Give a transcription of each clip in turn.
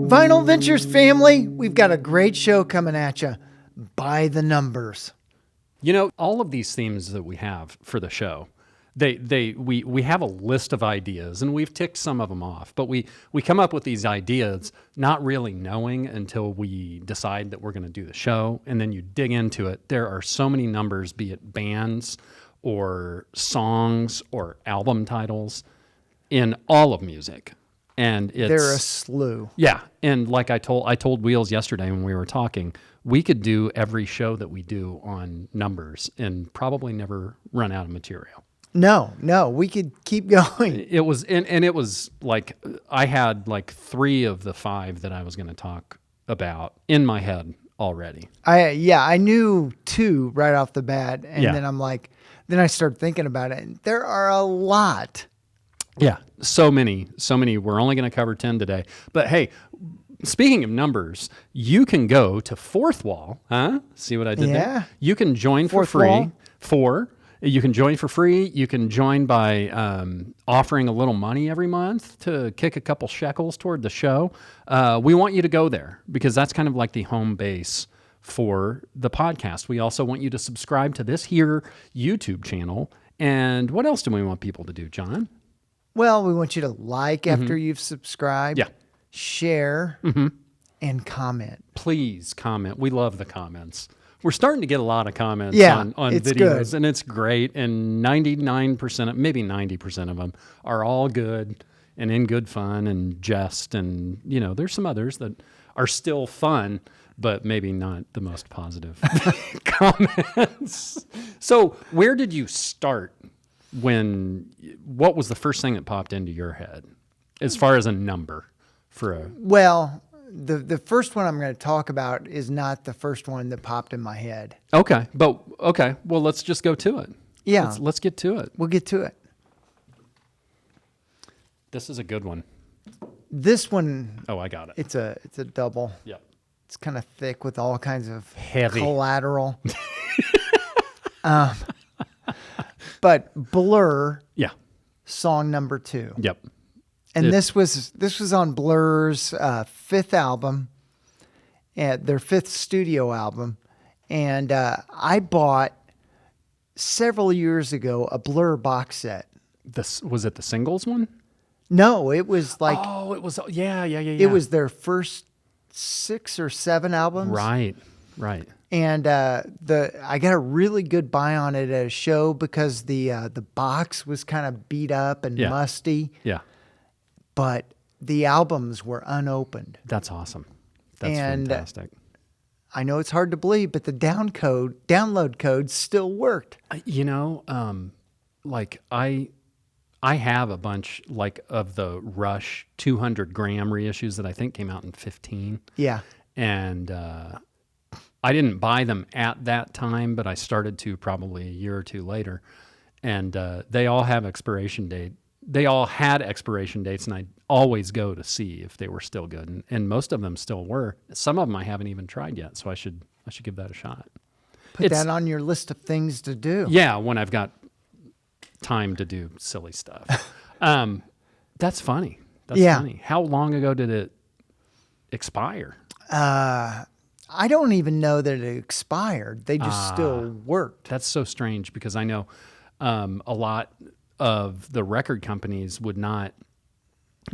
Vinyl Ventures family, we've got a great show coming at you. By the numbers. You know, all of these themes that we have for the show, we have a list of ideas, and we've ticked some of them off, but we come up with these ideas not really knowing until we decide that we're going to do the show, and then you dig into it. There are so many numbers, be it bands or songs or album titles, in all of music. And they're a slew. Yeah. And like I told Wheels yesterday when we were talking, we could do every show that we do on numbers and probably never run out of material. No, we could keep going. It was, and it was like, I had like 3 of the 5 that I was going to talk about in my head already. I knew 2 right off the bat. And Yeah. then I'm like, then I started thinking about it. And there are a lot. Yeah. So many. We're only going to cover 10 today. But hey, speaking of numbers, you can go to Fourth Wall. Huh? See what I did there? You can join for Fourth free. Wall. 4. You can join for free. You can join by offering a little money every month to kick a couple shekels toward the show. We want you to go there because that's kind of like the home base for the podcast. We also want you to subscribe to this here YouTube channel. And what else do we want people to do, John? Well, we want you to like after you've subscribed. Yeah. Share and comment. Please comment. We love the comments. We're starting to get a lot of comments Yeah, on it's videos, good. and it's great. And 99%, maybe 90% of them are all good and in good fun and jest. And, you know, there's some others that are still fun, but maybe not the most positive comments. So where did you start what was the first thing that popped into your head as far as a number for a... Well, the first one I'm going to talk about is not the first one that popped in my head. Okay. Well, let's just go to it. Yeah. Let's get to it. We'll get to it. This is a good one. This one, Oh, I got it. it's a double. Yep. It's kind of thick with all kinds of Heavy. collateral. But Blur, Yeah. song number 2. Yep. And this was on Blur's 5th album, their 5th studio album. And I bought several years ago a Blur box set. Was it the singles one? No, it was like Oh, it was. Yeah. it was their first 6 or 7 albums. Right. And I got a really good buy on it at a show because the box was kind of beat up and Yeah. musty, Yeah. but the albums were unopened. That's awesome. That's And fantastic. I know it's hard to believe, but the download code still worked. You know, like I have a bunch like of the Rush 200 gram reissues that I think came out in 15. Yeah. And I didn't buy them at that time, but I started to probably a year or 2 later. And they all have expiration date. They all had expiration dates, and I always go to see if they were still good. And most of them still were. Some of them I haven't even tried yet, so I should give that a shot. Put that on your list of things to do. Yeah, when I've got time to do silly stuff. That's funny. That's funny. How long ago did it expire? I don't even know that it expired. They just still worked. That's so strange because I know a lot of the record companies would not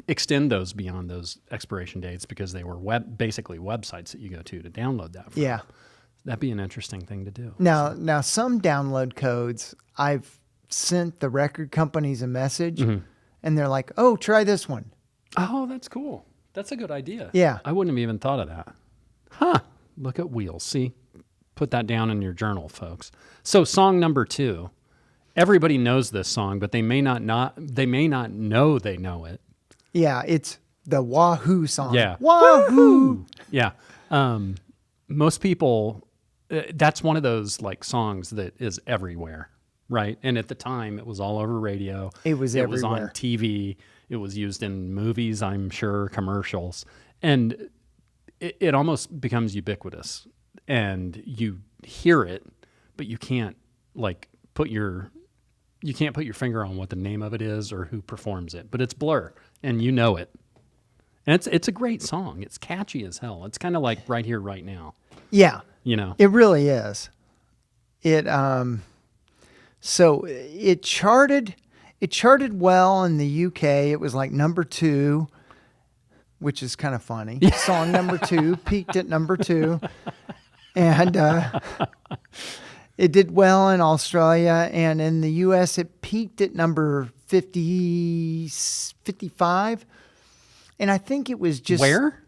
extend those beyond those expiration dates because they were basically websites that you go to download that from. Yeah. That'd be an interesting thing to do. Now some download codes, I've sent the record companies a message, and they're like, "Oh, try this one." Oh, that's cool. That's a good idea. Yeah. I wouldn't have even thought of that. Huh. Look at Wheels. See? Put that down in your journal, folks. So song number 2. Everybody knows this song, but they may not know they know it. Yeah, it's the Wahoo song. Yeah. Wahoo! Yeah. Most people, that's one of those like songs that is everywhere, right? And at the time, it was all over radio. It was It was on everywhere. TV. It was used in movies, I'm sure, commercials. And it almost becomes ubiquitous. And you hear it, but you can't like put your finger on what the name of it is or who performs it. But it's Blur, and you know it. And it's a great song. It's catchy as hell. It's kind of like Right Here, Right Now. Yeah, You know? it really is. It so it charted well in the UK. It was like number 2, which is kind of funny. Song number 2 peaked at number 2, and it did well in Australia, and in the US it peaked at number 55. And I think it was just Where?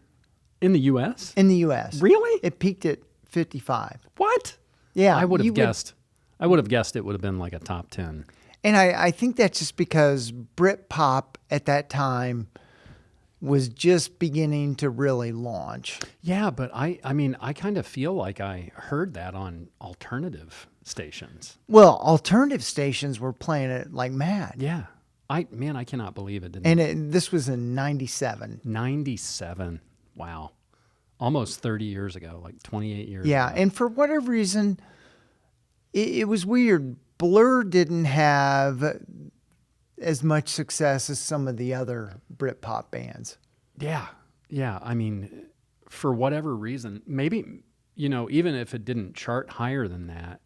In the U.S.? in the US. Really? It peaked at 55. What? Yeah, I would you have guessed. I would have guessed it would have been like a top 10. And I think that's just because Britpop at that time was just beginning to really launch. Yeah, but I mean, I kind of feel like I heard that on alternative stations. Well, alternative stations were playing it like mad. Yeah. I cannot believe it. This was in 97. 97. Wow. Almost 30 years ago, like 28 years Yeah, ago. and for whatever reason, it was weird. Blur didn't have as much success as some of the other Britpop bands. Yeah. Yeah. I mean, for whatever reason, maybe, even if it didn't chart higher than that,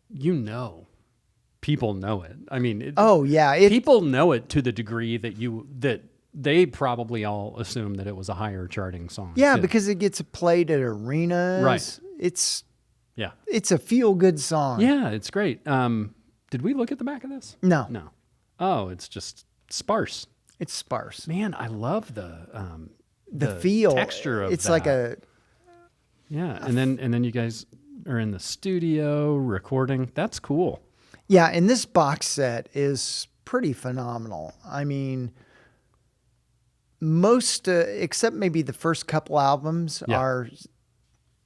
people know it. I mean, Oh yeah, people know it to the degree that they probably all assume that it was a higher charting song. yeah, too. because it gets played at arenas. Right. It's Yeah. a feel good song. Yeah, it's great. Did we look at the back of this? No, No. Oh, it's just sparse. it's sparse. Man, I love the feel texture of it's that. like a Yeah, and then you guys are in the studio recording. That's cool. yeah, and this box set is pretty phenomenal. I mean, most except maybe the first couple albums Yeah. are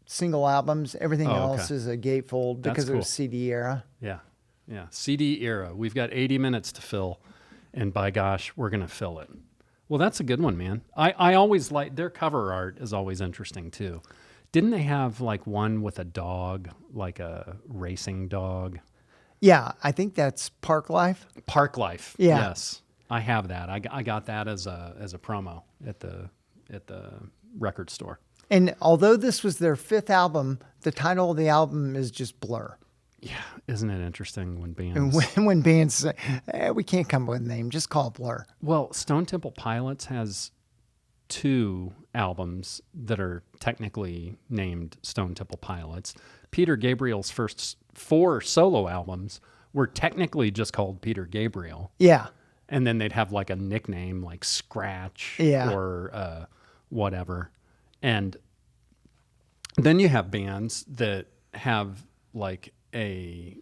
single albums. Everything Oh, else okay. is a gatefold because it was cool. CD era. Yeah. Yeah. CD era. We've got 80 minutes to fill, and by gosh, we're going to fill it. Well, that's a good one, man. I always like their cover art is always interesting too. Didn't they have like one with a dog, like a racing dog? Yeah, I think that's Park Life. Park Life. Yeah. Yes. I have that. I got that as a promo at the record store. And although this was their 5th album, the title of the album is just Blur. Yeah. Isn't it interesting when bands... And when bands say, we can't come up with a name, just call it Blur. Well, Stone Temple Pilots has 2 albums that are technically named Stone Temple Pilots. Peter Gabriel's first 4 solo albums were technically just called Peter Gabriel. Yeah. And then they'd have like a nickname like Scratch Yeah. or whatever. And then you have bands that have like a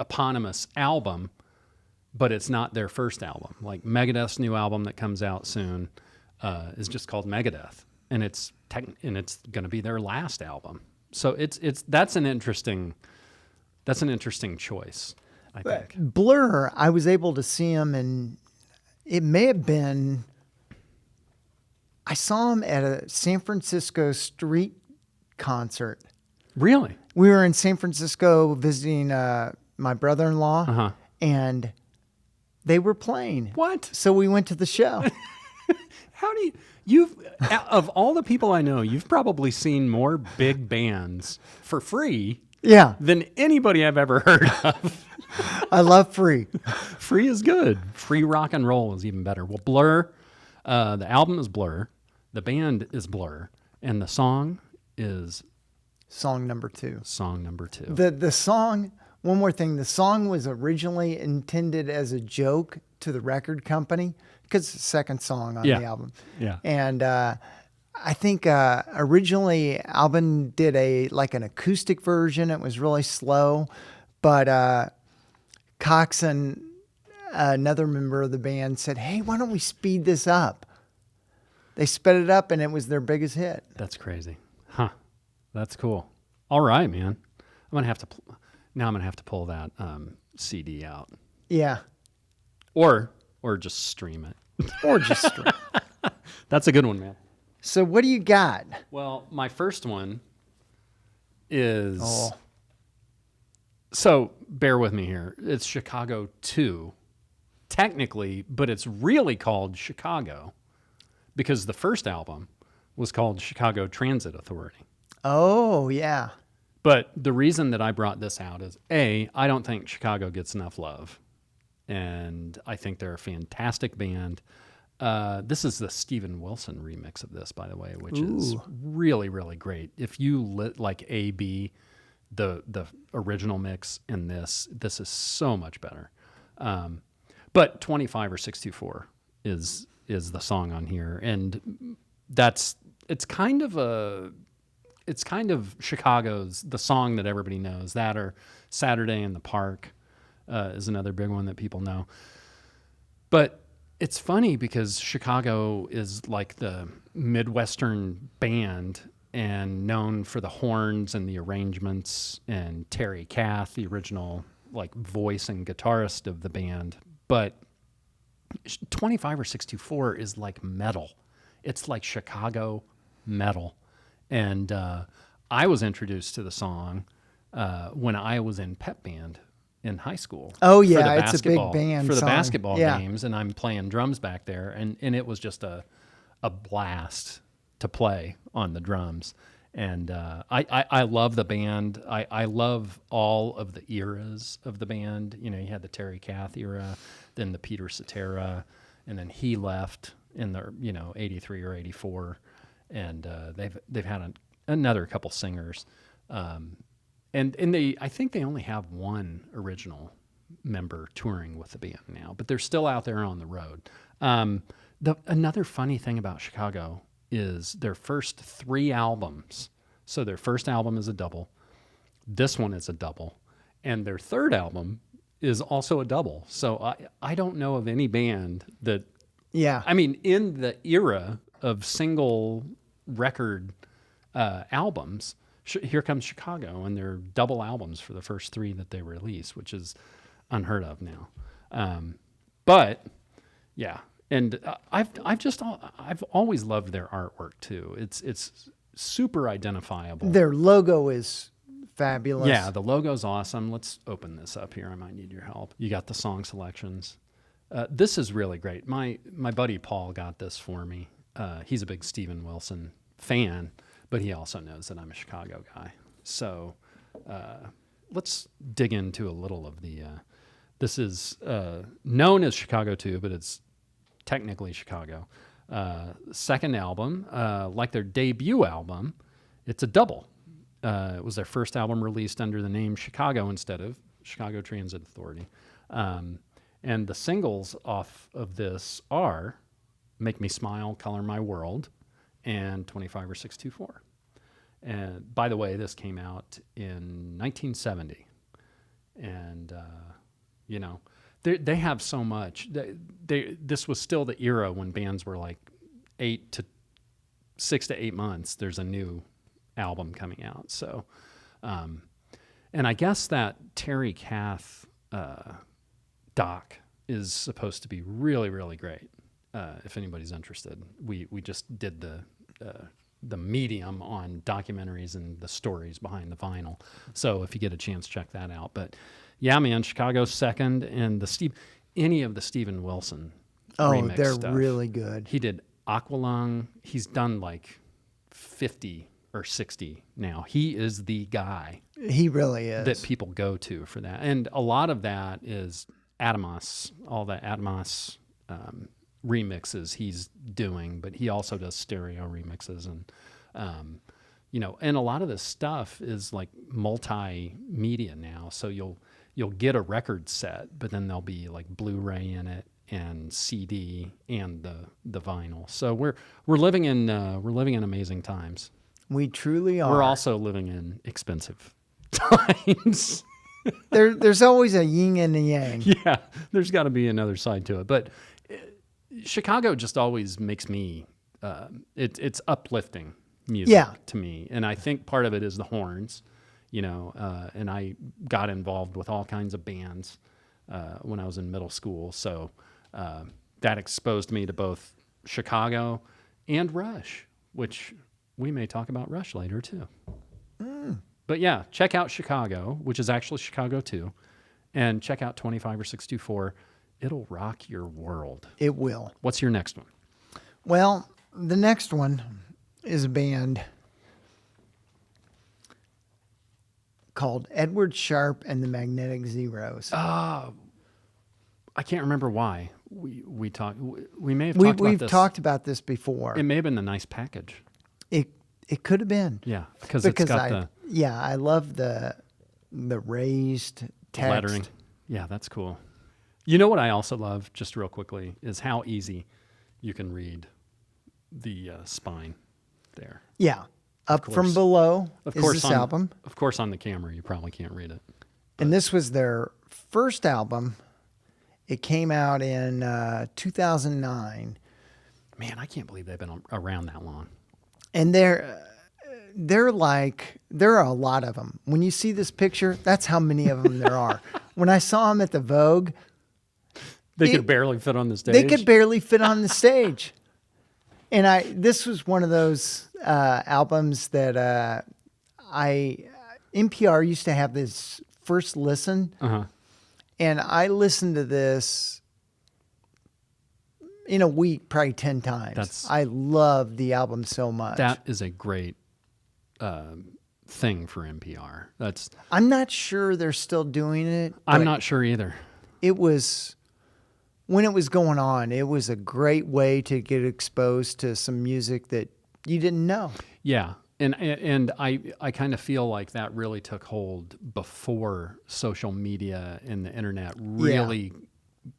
eponymous album, but it's not their first album. Like Megadeth's new album that comes out soon is just called Megadeth, and it's going to be their last album. So that's an interesting choice, I think. Blur, I was able to see him, and it may have been, I saw him at a San Francisco street concert. Really? We were in San Francisco visiting my brother-in-law, Uh-huh. and they were playing. What? So we went to the show. How do you've of all the people I know, you've probably seen more big bands for free Yeah, than anybody I've ever heard of. I love Free. Free is good. Free rock and roll is even better. Well, Blur, the album is Blur, the band is Blur, and the song is Song number 2. song number 2. The song, one more thing, the song was originally intended as a joke to the record company because it's the second song on Yeah. the album. Yeah. And I think originally Alban did an acoustic version. It was really slow, but Cox and another member of the band said, "Hey, why don't we speed this up?" They sped it up, and it was their biggest hit. That's crazy. Huh. That's cool. All right, man. I'm going to have to pull that CD out Yeah, or just stream it. or just straight. That's a good one, man. So what do you got? Well, my first one is Oh. So bear with me here. It's Chicago 2, technically, but it's really called Chicago because the first album was called Chicago Transit Authority. Oh, yeah. But the reason that I brought this out is I don't think Chicago gets enough love. And I think they're a fantastic band. This is the Steven Wilson remix of this, by the way, which is really, really great. If you like A-B, the original mix in this is so much better. But 25 or 624 is the song on here. And it's kind of Chicago's, the song that everybody knows. That or Saturday in the Park is another big one that people know. But it's funny because Chicago is like the Midwestern band and known for the horns and the arrangements, and Terry Kath, the original like voice and guitarist of the band. But 25 or 624 is like metal. It's like Chicago metal. And I was introduced to the song when I was in pep band in high school. Oh, for the yeah, it's a big basketball- band for the song. basketball Yeah. games, and I'm playing drums back there, and it was just a blast to play on the drums. And I love the band. I love all of the eras of the band. You know, you had the Terry Kath era, then the Peter Cetera, and then he left in the 83 or 84, and they've had another couple singers, and I think they only have one original member touring with the band now, but they're still out there on the road. Another funny thing about Chicago is their first 3 albums. So their first album is a double. This one is a double. And their third album is also a double. So I don't know of any band that, Yeah. I mean, in the era of single record albums, here comes Chicago, and they're double albums for the first 3 that they release, which is unheard of now. But yeah, and I've always loved their artwork too. It's super identifiable. Their logo is fabulous. Yeah, the logo's awesome. Let's open this up here. I might need your help. You got the song selections. This is really great. My buddy Paul got this for me. He's a big Steven Wilson fan, but he also knows that I'm a Chicago guy. So let's dig into a little of the. This is known as Chicago 2, but it's technically Chicago. Second album, like their debut album, it's a double. It was their first album released under the name Chicago instead of Chicago Transit Authority. And the singles off of this are Make Me Smile, Color My World, and 25 or 624. And by the way, this came out in 1970. And, they have so much. This was still the era when bands were like 6 to 8 months. There's a new album coming out. So, and I guess that Terry Kath doc is supposed to be really, really great. If anybody's interested, we just did the medium on documentaries and the stories behind the vinyl. So if you get a chance, check that out. But yeah, man, Chicago's second, and any of the Steven Wilson remix they're stuff. really good. He did Aqualung. He's done like 50 or 60 now. He is the guy He really is. that people go to for that. And a lot of that is Atomos, all the Atomos remixes he's doing, but he also does stereo remixes. And, and a lot of this stuff is like multimedia now. So you'll get a record set, but then there'll be like Blu-ray in it and CD and the vinyl. So we're living in amazing times. We truly are. We're also living in expensive times. There's always a yin and a yang. Yeah, there's got to be another side to it. But Chicago just always makes me, it's uplifting music to me. And I think part of it is the horns, and I got involved with all kinds of bands when I was in middle school. So that exposed me to both Chicago and Rush, which we may talk about Rush later too. But yeah, check out Chicago, which is actually Chicago 2, and check out 25 or 624. It'll rock your world. It will. What's your next one? Well, the next one is a band called Edward Sharpe and the Magnetic Zeros. I can't remember why we talked. We may have talked about We've this. talked about this before. It may have been the nice package. It could have been. Yeah, because it's got I love the raised text. lettering. Yeah, that's cool. You know what I also love, just real quickly, is how easy you can read the spine there. Yeah, up course. from below Of is course, this on, album, Of course, on the camera, you probably can't read it. and this was their first album. It came out in 2009, Man, I can't believe they've been around that long. and there are a lot of them. When you see this picture, that's how many of them there are. When I saw them at the Vogue, They could barely fit on the stage. they could barely fit on the stage. And this was one of those albums that NPR used to have this first listen, Uh-huh. and I listened to this in a week probably 10 times. I love the album so much. That is a great thing for NPR. I'm not sure they're still doing it. I'm but not sure either. It was, when it was going on, it was a great way to get exposed to some music that you didn't know. Yeah. And I kind of feel like that really took hold before social media and the internet really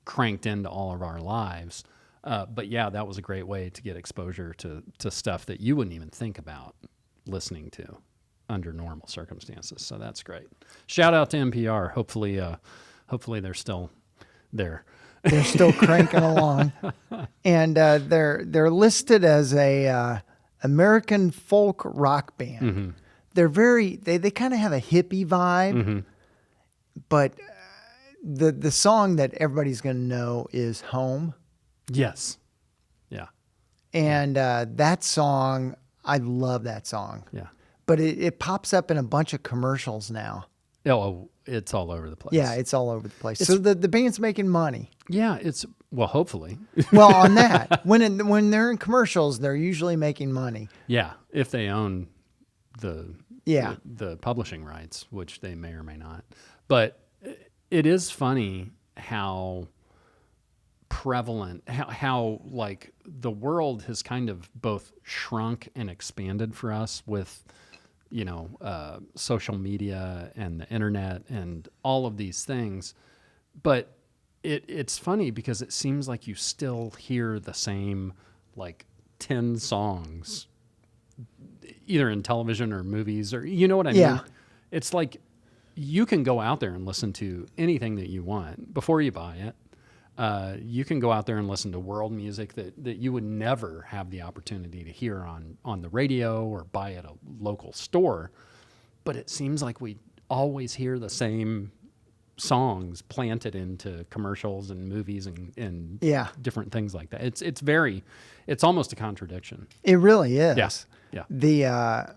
cranked into all of our lives. But yeah, that was a great way to get exposure to stuff that you wouldn't even think about listening to under normal circumstances. So that's great. Shout out to NPR. Hopefully they're still there. They're still cranking along, and they're listed as a American folk rock band. Mm-hmm. They're they kind of have a hippie vibe, Mm-hmm. but the song that everybody's going to know is "Home," Yes. Yeah. and that song, I love that song. Yeah. But it pops up in a bunch of commercials now. Oh, it's all over the place. Yeah, it's all over the place. So the band's making money. Yeah, well, hopefully. Well, on that, when they're in commercials, they're usually making money. Yeah, if they own the Yeah. the publishing rights, which they may or may not. But it is funny how prevalent, how like the world has kind of both shrunk and expanded for us with, social media and the internet and all of these things. But it's funny because it seems like you still hear the same like 10 songs either in television or movies, or you know what I Yeah. mean? It's like you can go out there and listen to anything that you want before you buy it. You can go out there and listen to world music that you would never have the opportunity to hear on the radio or buy at a local store. But it seems like we always hear the same songs planted into commercials and movies and Yeah. different things like that. It's almost a contradiction. It really is. Yeah. The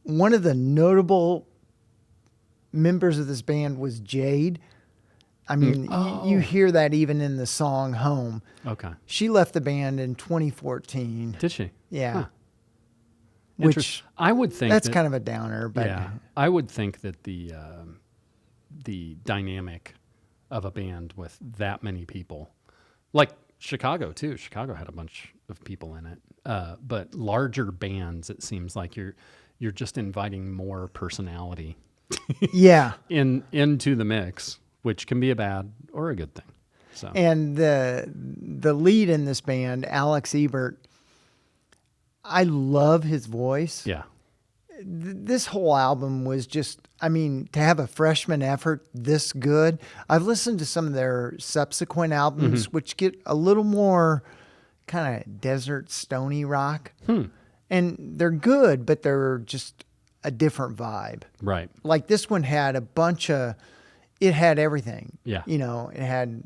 one of the notable members of this band was Jade. I mean, you hear that even in the song "Home." Okay. She left the band in 2014. Did she? Yeah. Huh. Which I would think that's that, kind of a downer, but yeah, I would think that the dynamic of a band with that many people, like Chicago too. Chicago had a bunch of people in it, but larger bands, it seems like you're just inviting more personality yeah. into the mix, which can be a bad or a good thing. So And the lead in this band, Alex Ebert, I love his voice. yeah, This whole album was just, I mean, to have a freshman effort this good. I've listened to some of their subsequent albums, which get a little more kind of desert stony rock. And they're good, but they're just a different vibe. right. Like this one had it had everything. Yeah. It had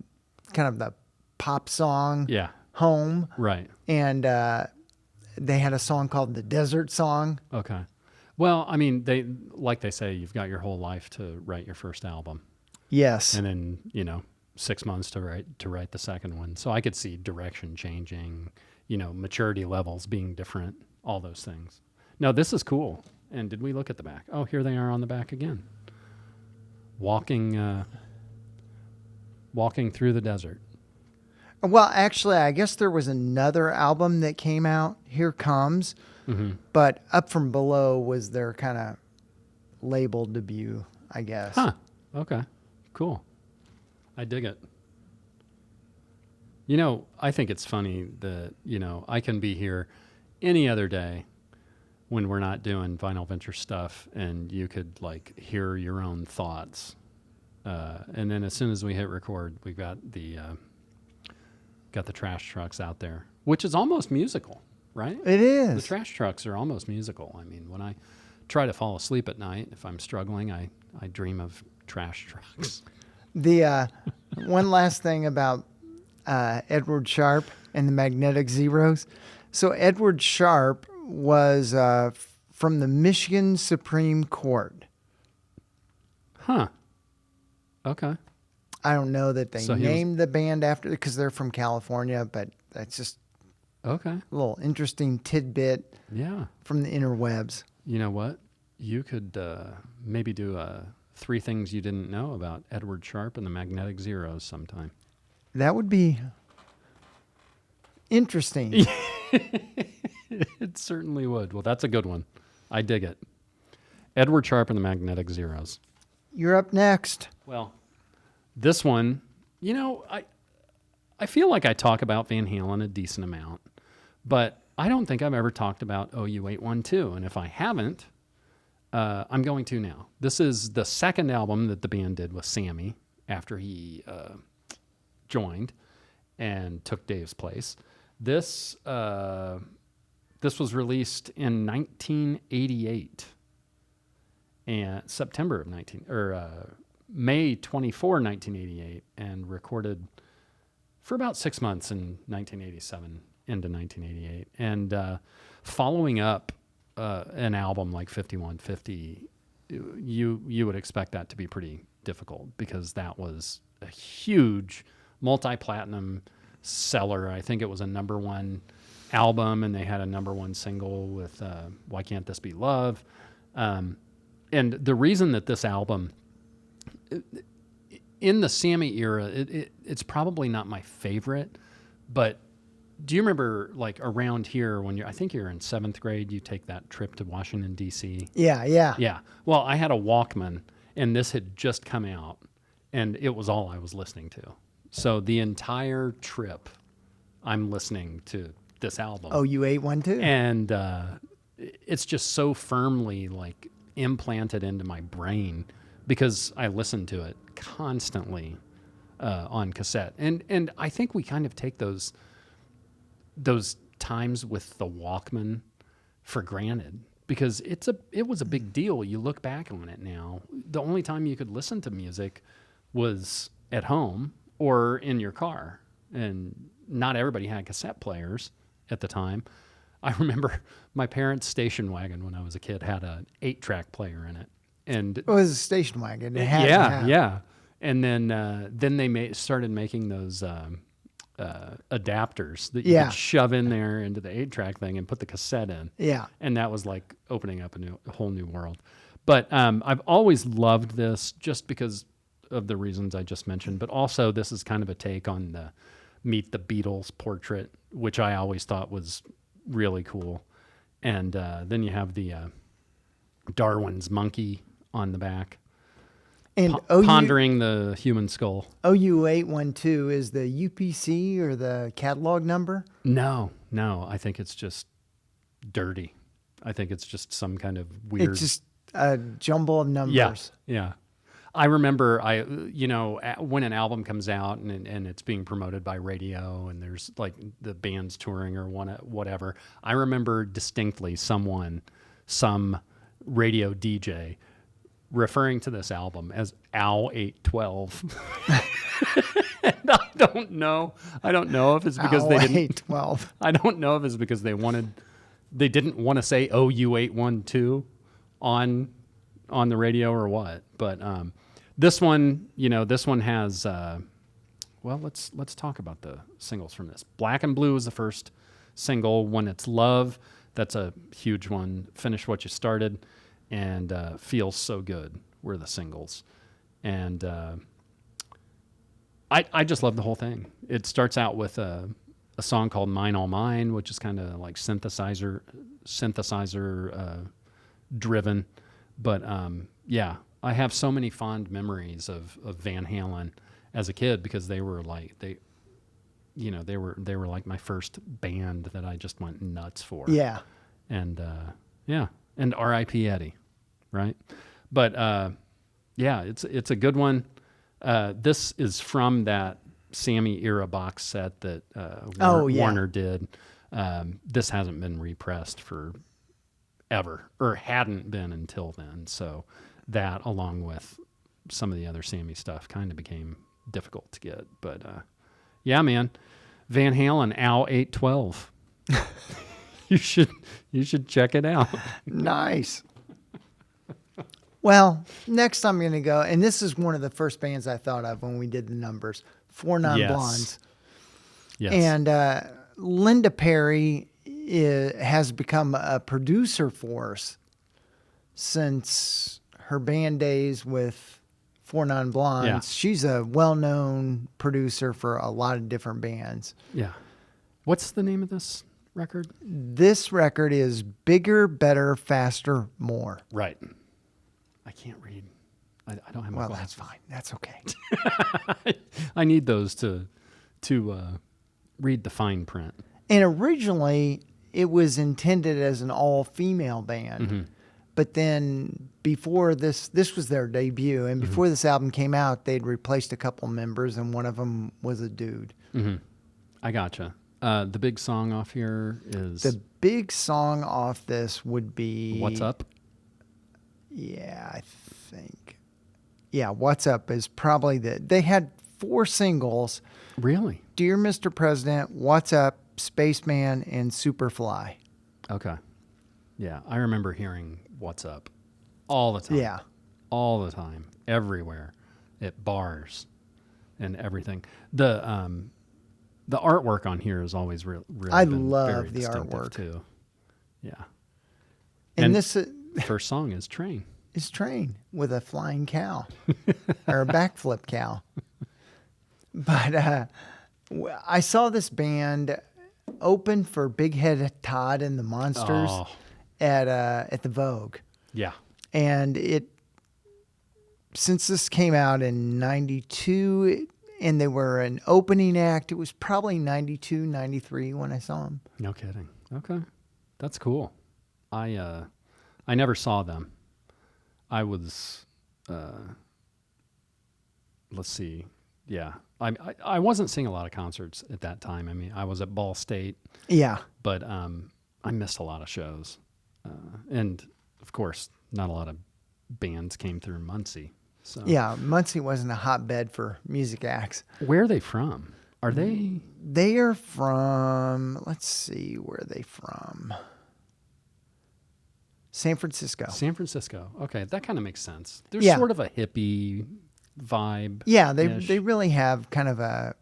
kind of the pop song, Yeah, "Home," right. and they had a song called "The Desert Song." Okay. Well, I mean, they say you've got your whole life to write your first album. Yes. And then, 6 months to write the second one. So I could see direction changing, maturity levels being different, all those things. No, this is cool. And did we look at the back? Oh, here they are on the back again. Walking through the desert. Well, actually, I guess there was another album that came out, Here Comes, but Up From Below was their kind of label debut, I guess. Huh. Okay. Cool. I dig it. I think it's funny that, I can be here any other day when we're not doing Vinyl Venture stuff and you could hear your own thoughts. And then as soon as we hit record, we've got the trash trucks out there, which is almost musical, right? It is. The trash trucks are almost musical. I mean, when I try to fall asleep at night, if I'm struggling, I dream of trash trucks. The one last thing about Edward Sharpe and the Magnetic Zeros. So Edward Sharpe was from the Michigan Supreme Court. Huh. Okay. I don't know that they So named the band after because they're from California, but that's just Okay. a little interesting tidbit Yeah. from the interwebs. You know what? You could maybe do 3 things you didn't know about Edward Sharpe and the Magnetic Zeros sometime. That would be interesting. It certainly would. Well, that's a good one. I dig it. Edward Sharpe and the Magnetic Zeros. You're up next. Well, this one, I feel like I talk about Van Halen a decent amount, but I don't think I've ever talked about OU812. And if I haven't, I'm going to now. This is the second album that the band did with Sammy after he joined and took Dave's place. This was released in 1988 and September of May 24, 1988, and recorded for about 6 months in 1987 into 1988. And following up an album like 5150, you would expect that to be pretty difficult because that was a huge multi-platinum seller. I think it was a #1 album, and they had a #1 single with Why Can't This Be Love? And the reason that this album, in the Sammy era, it's probably not my favorite, but do you remember around here when I think you're in 7th grade, you take that trip to Washington, D.C.? Yeah. Yeah. Well, I had a Walkman, and this had just come out, and it was all I was listening to. So the entire trip, I'm listening to this album. OU812. And it's just so firmly implanted into my brain because I listen to it constantly on cassette. And I think we kind of take those times with the Walkman for granted because it was a big deal. You look back on it now. The only time you could listen to music was at home or in your car. And not everybody had cassette players at the time. I remember my parents' station wagon when I was a kid had an 8-track player in it. And It was a station wagon. It had to have. yeah. And then they started making those adapters that you could shove in there into the 8-track thing and put the cassette in. Yeah. And that was like opening up a whole new world. But I've always loved this just because of the reasons I just mentioned. But also this is kind of a take on the Meet the Beatles portrait, which I always thought was really cool. And then you have the Darwin's monkey on the back. And Pondering the human skull. OU812 is the UPC or the catalog number? No. I think it's just dirty. I think it's just some kind of weird. It's just a jumble of numbers. Yeah. I remember when an album comes out and it's being promoted by radio and there's like the band's touring or whatever. I remember distinctly some radio DJ referring to this album as Al 812. And I don't know if it's because they didn't. 812. I don't know if it's because they didn't want to say OU812 on the radio or what. But this one has well, let's talk about the singles from this. Black and Blue is the first single. When It's Love, that's a huge one. Finish What You Started, and Feels So Good were the singles. And I just love the whole thing. It starts out with a song called Mine All Mine, which is kind of like synthesizer driven. But yeah, I have so many fond memories of Van Halen as a kid, because they were like they were like my first band that I just went nuts for. Yeah. And yeah, and R.I.P. Eddie, right? But yeah, it's a good one. This is from that Sammy era box set that Warner did. This hasn't been repressed for ever, or hadn't been until then. So that, along with some of the other Sammy stuff, kind of became difficult to get. But yeah, man, Van Halen, Al 812. You should check it out. Nice. Well, next I'm going to go, and this is one of the first bands I thought of when we did the numbers, Four Non Blondes. Yes. And Linda Perry has become a producer for us since her band days with Four Non Blondes. Yeah. She's a well-known producer for a lot of different bands. Yeah. What's the name of this record? This record is Bigger, Better, Faster, More. Right. I can't read. I don't have my Well, glasses. that's fine. That's okay. I need those to read the fine print. And originally, it was intended as an all-female band. Mm-hmm. But then before this was their debut, and before this album came out, they'd replaced a couple members, and one of them was a dude. Mm-hmm. I gotcha. The big song off here is The big song off this would be... What's Up? Yeah, I think. Yeah, What's Up is probably they had 4 singles: Really? Dear Mr. President, What's Up, Spaceman, and Superfly. Okay. Yeah, I remember hearing What's Up all the time. Yeah. All the time, everywhere, at bars and everything. The artwork on here is always really I been love very the distinctive artwork. too. Yeah. And And- this First song is Train. is Train with a flying cow or a backflip cow. But I saw this band open for Big Head Todd and the Monsters Oh. at the Vogue. Yeah. And since this came out in 92 and they were an opening act, it was probably 92, 93 when I saw them. No kidding. Okay. That's cool. I never saw them. I was, let's see. Yeah. I wasn't seeing a lot of concerts at that time. I mean, I was at Ball State, Yeah. but I missed a lot of shows. And of course, not a lot of bands came through Muncie. So Yeah, Muncie wasn't a hotbed for music acts. where are they from? Are they? They are from, let's see, where are they from? San Francisco. San Francisco. Okay, that kind of makes sense. They're Yeah. sort of a hippie vibe. Yeah, they really have kind of a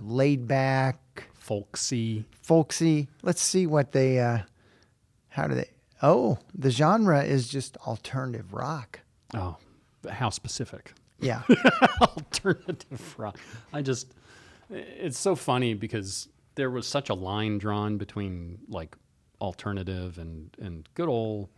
laid back, Folksy. folksy. Let's see what they how do they Oh, the genre is just alternative rock. Oh, how specific. Yeah. Alternative rock. It's so funny because there was such a line drawn between like alternative and good old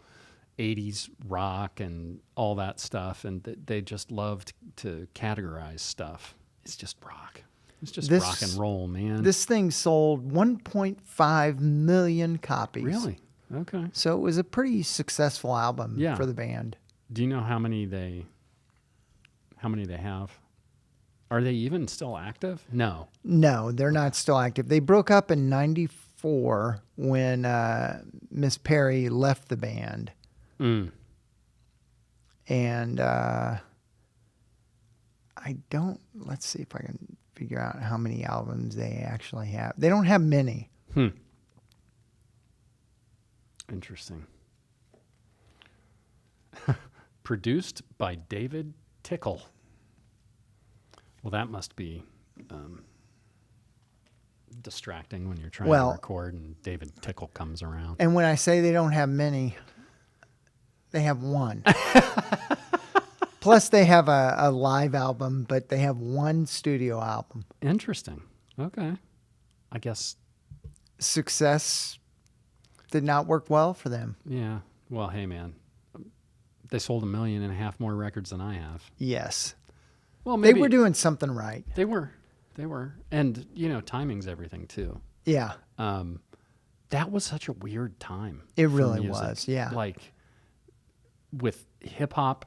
80s rock and all that stuff. And they just loved to categorize stuff. It's just rock. It's just This- rock and roll, man. This thing sold 1.5 million copies. Really? Okay. So it was a pretty successful album Yeah. for the band. Do you know how many they have? Are they even still active? No. No, they're not still active. They broke up in 94 when Miss Perry left the band. Mm. And let's see if I can figure out how many albums they actually have. They don't have many. Interesting. Produced by David Tickle. Well, that must be distracting when you're trying Well- to record and David Tickle comes around. And when I say they don't have many, they have one. Plus, they have a live album, but they have one studio album. Interesting. Okay. I guess, Success did not work well for them. yeah. Well, hey, man. They sold 1.5 million more records than I have. Yes. Well, They maybe were doing something right. They were. And, timing's everything, too. Yeah. That was such a weird time. It for really music. was, yeah. Like, with hip hop,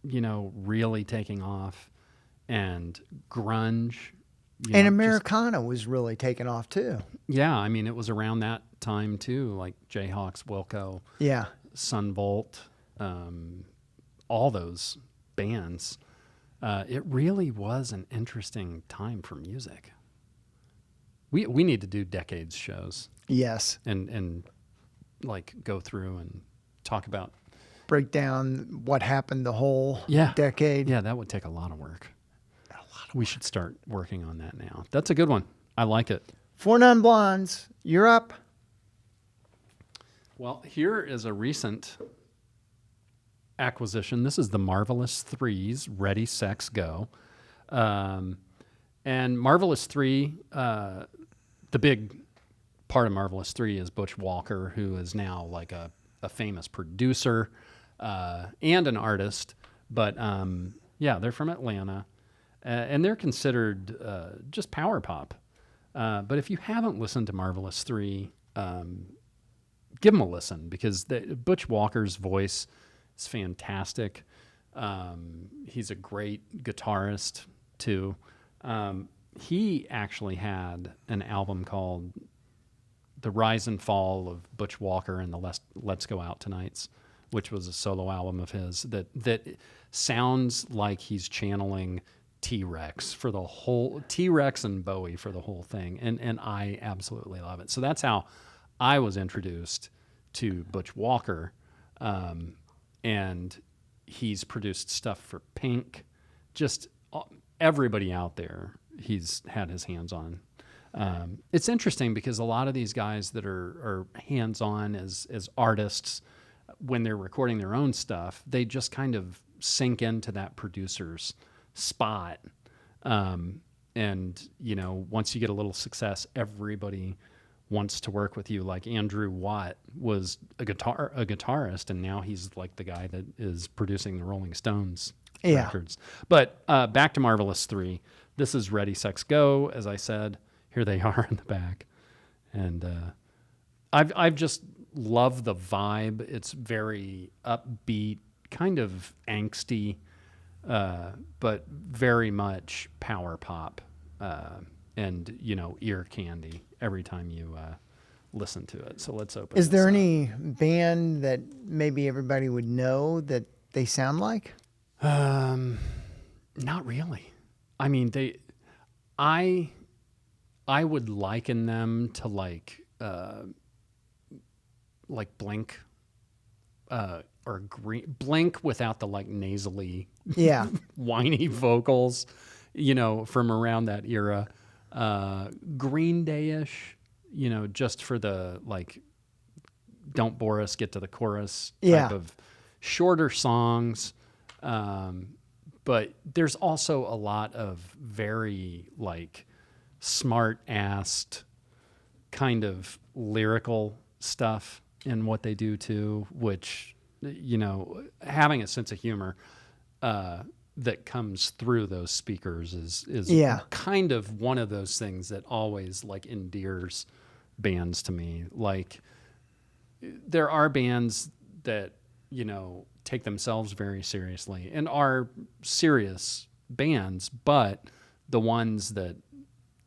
really taking off, and grunge. And Americana was really taking off too. Yeah, I mean, it was around that time too, like Jayhawks, Wilco, Yeah. Sun Volt, all those bands. It really was an interesting time for music. We need to do decades shows Yes. and like go through and talk about. Break down what happened the whole Yeah. decade. Yeah, that would take a lot of work. We should start working on that now. That's a good one. I like it. 4 Non Blondes, you're up. Well, here is a recent acquisition. This is the Marvelous Three's Ready, Sex, Go. And Marvelous Three, the big part of Marvelous Three is Butch Walker, who is now like a famous producer and an artist. But yeah, they're from Atlanta. And they're considered just power pop. But if you haven't listened to Marvelous Three, give them a listen because Butch Walker's voice is fantastic. He's a great guitarist too. He actually had an album called The Rise and Fall of Butch Walker and the Let's Go Out Tonights, which was a solo album of his that sounds like he's channeling T-Rex for the whole T-Rex and Bowie for the whole thing. And I absolutely love it. So that's how I was introduced to Butch Walker. And he's produced stuff for Pink, just everybody out there he's had his hands on. It's interesting because a lot of these guys that are hands-on as artists, when they're recording their own stuff, they just kind of sink into that producer's spot. And, once you get a little success, everybody wants to work with you. Like Andrew Watt was a guitarist, and now he's like the guy that is producing the Rolling Stones records. But back to Marvelous Three. This is Ready, Sex, Go. As I said, here they are in the back. And I've just loved the vibe. It's very upbeat, kind of angsty, but very much power pop, and ear candy every time you listen to it. So let's open. Is there this up. any band that maybe everybody would know that they sound like? Not really. I mean, I would liken them to like Blink, or Blink without the like nasally, Yeah. whiny vocals, from around that era. Green Day-ish, just for the like, don't bore us, get to the chorus type Yeah. of shorter songs. But there's also a lot of very like smart-assed kind of lyrical stuff in what they do too, which, having a sense of humor that comes through those speakers is Yeah. kind of one of those things that always like endears bands to me. Like there are bands that, take themselves very seriously and are serious bands, but the ones that,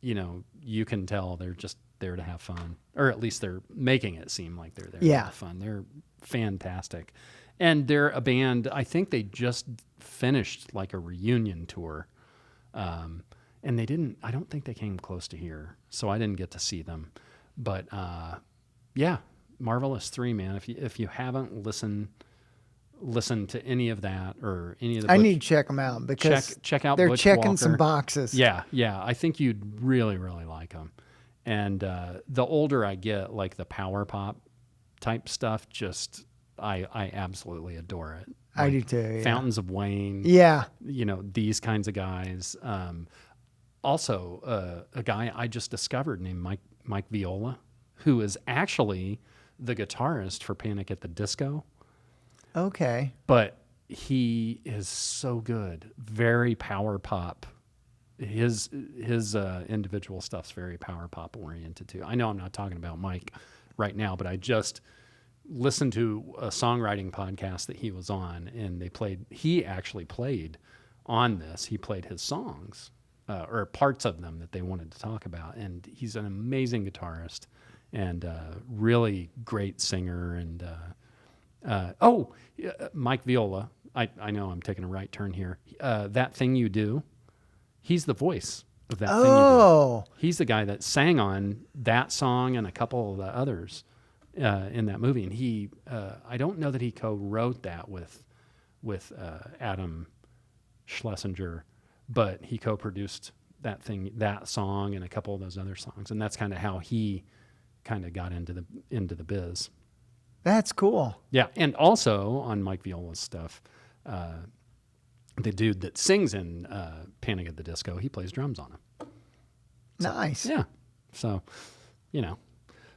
you can tell they're just there to have fun, or at least they're making it seem like they're there to Yeah. have fun. They're fantastic. And they're a band, I think they just finished like a reunion tour. And I don't think they came close to here, so I didn't get to see them. But yeah, Marvelous Three, man. If you haven't listened listened to any of that or any of the I Butch- need to check them out because check out they're Butch checking some Walker. boxes. Yeah, I think you'd really, really like them. And the older I get, like the power pop type stuff, just I absolutely adore it. I Like do too. Yeah. Fountains of Wayne, Yeah. these kinds of guys. Also, a guy I just discovered named Mike Viola, who is actually the guitarist for Panic at the Disco. Okay. But he is so good. Very power pop. His individual stuff's very power pop oriented too. I know I'm not talking about Mike right now, but I just listened to a songwriting podcast that he was on, and he actually played on this. He played his songs or parts of them that they wanted to talk about, and he's an amazing guitarist and really great singer. And Mike Viola. I know I'm taking a right turn here. That Thing You Do. He's the voice of That Thing You Do. Oh. He's the guy that sang on that song and a couple of the others in that movie. And he, I don't know that he co-wrote that with Adam Schlesinger, but he co-produced that song and a couple of those other songs. And that's kind of how he kind of got into the biz. That's cool. Yeah, and also on Mike Viola's stuff, the dude that sings in Panic at the Disco, he plays drums on him. Nice. Yeah, so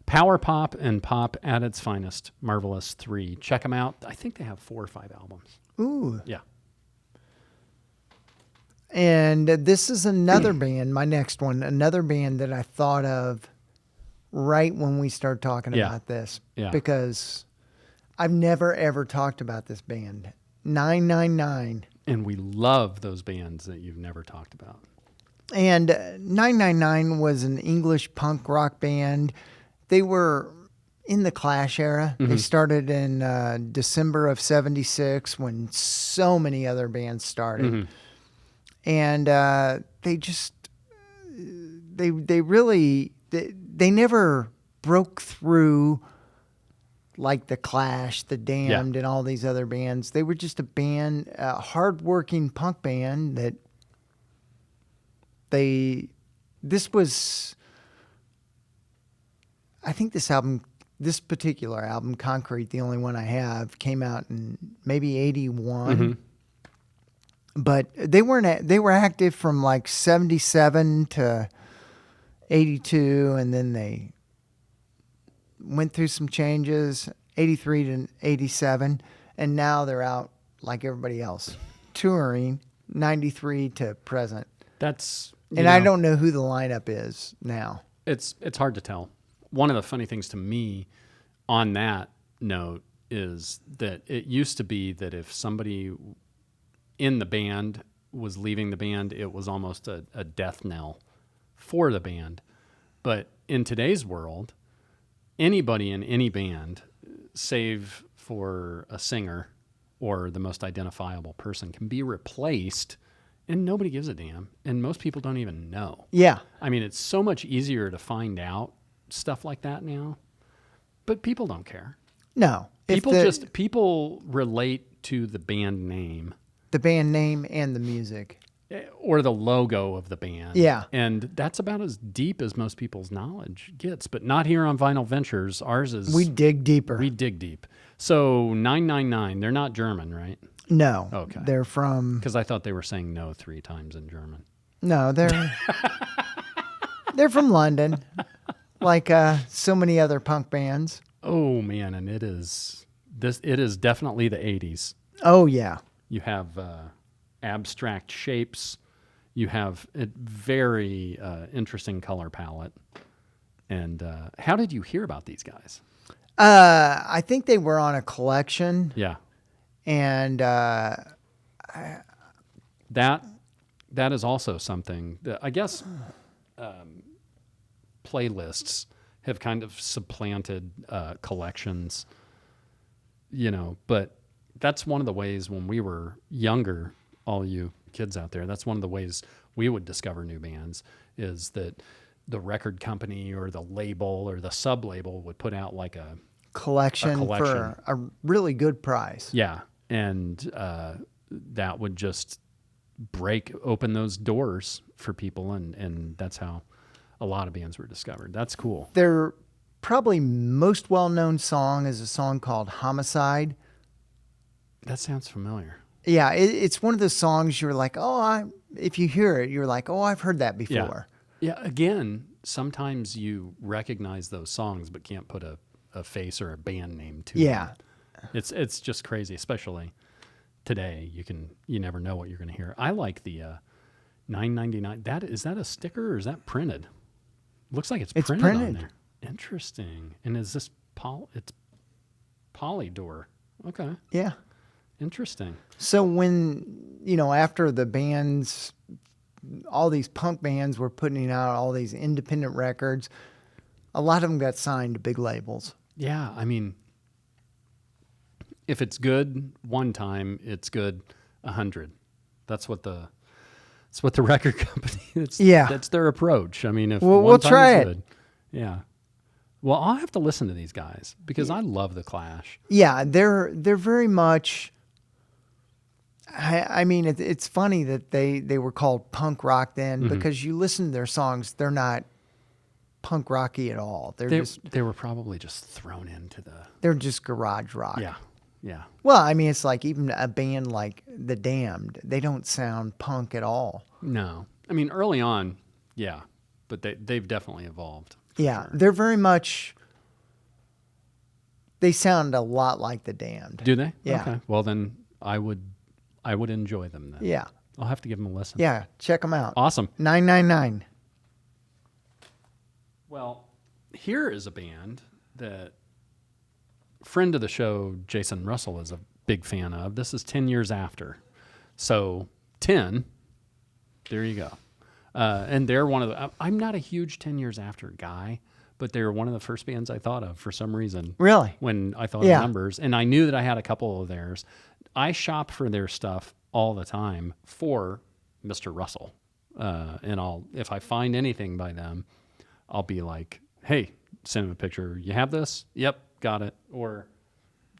power pop and pop at its finest. Marvelous 3. Check them out. I think they have 4 or 5 albums. Ooh. Yeah. And this is another band, my next one, another band that I thought of right when we started talking Yeah. about this. Yeah. Because I've never, ever talked about this band. 999. And we love those bands that you've never talked about. And 999 was an English punk rock band. They were in the Clash era. They started in December of 76 when so many other bands started. And they never broke through like the Clash, the Damned, and all these other bands. They were just a band, a hardworking punk band that I think this particular album, Concrete, the only one I have, came out in maybe 81. But they were active from like 77 to 82, and then they went through some changes, 83 to 87, and now they're out like everybody else, touring 93 to present. That's I don't know who the lineup is now. It's hard to tell. One of the funny things to me on that note is that it used to be that if somebody in the band was leaving the band, it was almost a death knell for the band. But in today's world, anybody in any band, save for a singer or the most identifiable person, can be replaced and nobody gives a damn. And most people don't even know. Yeah. I mean, it's so much easier to find out stuff like that now, but people don't care. No. People relate to the band name. The band name and the music. Or the logo of the band. Yeah. And that's about as deep as most people's knowledge gets, but not here on Vinyl Ventures. Ours is... We dig deeper. We dig deep. So 999, they're not German, right? No. Okay. They're from... Because I thought they were saying no 3 times in German. No, they're from London, like so many other punk bands. Oh, man, and it is definitely the 80s. Oh, yeah. You have abstract shapes. You have a very interesting color palette. And how did you hear about these guys? I think they were on a collection, Yeah. and That is also something that I guess playlists have kind of supplanted collections, but that's one of the ways when we were younger, all you kids out there, that's one of the ways we would discover new bands is that the record company or the label or the sub-label would put out like a collection collection. for a really good price. Yeah. and that would just break open those doors for people, and that's how a lot of bands were discovered. That's cool. Their probably most well-known song is a song called Homicide. That sounds familiar. Yeah, it's one of those songs you're like, if you hear it, you're like, oh, I've heard that before. Yeah. Again, sometimes you recognize those songs but can't put a face or a band name to Yeah. them. It's just crazy, especially today. You never know what you're going to hear. I like the $9.99. Is that a sticker or is that printed? Looks like it's printed on printed. there. Interesting. And is this it's Polydor? Okay. Yeah. Interesting. So when, after the bands, all these punk bands were putting out all these independent records, a lot of them got signed to big labels. Yeah, I mean, if it's good one time, it's good 100. That's what the record company. That's their approach. I mean, if we'll one time try is it. good, yeah. Well, I'll have to listen to these guys because I love the Clash. Yeah, they're very much. I mean, it's funny that they were called punk rock then because you listen to their songs, they're not punk rocky at all. They were probably just thrown into they're just garage rock. Yeah. Well, I mean, it's like even a band like The Damned, they don't sound punk at all. No, I mean early on, yeah, but they've definitely evolved. Yeah, Sure. they're very much. They sound a lot like The Damned. Do they? Yeah. Okay. Well, then I would enjoy them then. Yeah. I'll have to give them a listen. Yeah, check them out. Awesome. 999. Well, here is a band that friend of the show, Jason Russell, is a big fan of. This is 10 Years After. So 10, there you go. And they're one of the, I'm not a huge 10 Years After guy, but they're one of the first bands I thought of for some reason. Really? When I thought Yeah. of numbers. And I knew that I had a couple of theirs. I shop for their stuff all the time for Mr. Russell. And if I find anything by them, I'll be like, hey, send him a picture. You have this? Yep, got it. Or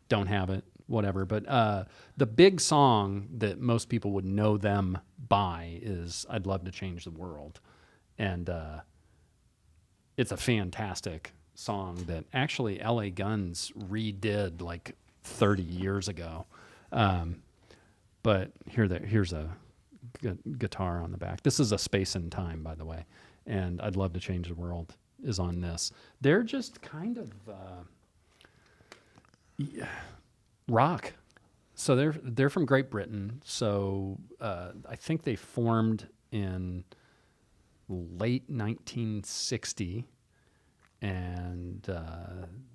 don't have it, whatever. But the big song that most people would know them by is I'd Love to Change the World. And it's a fantastic song that actually LA Guns redid like 30 years ago. But here's a guitar on the back. This is A Space and Time, by the way. And I'd Love to Change the World is on this. They're just kind of rock. So they're from Great Britain. So I think they formed in late 1960, and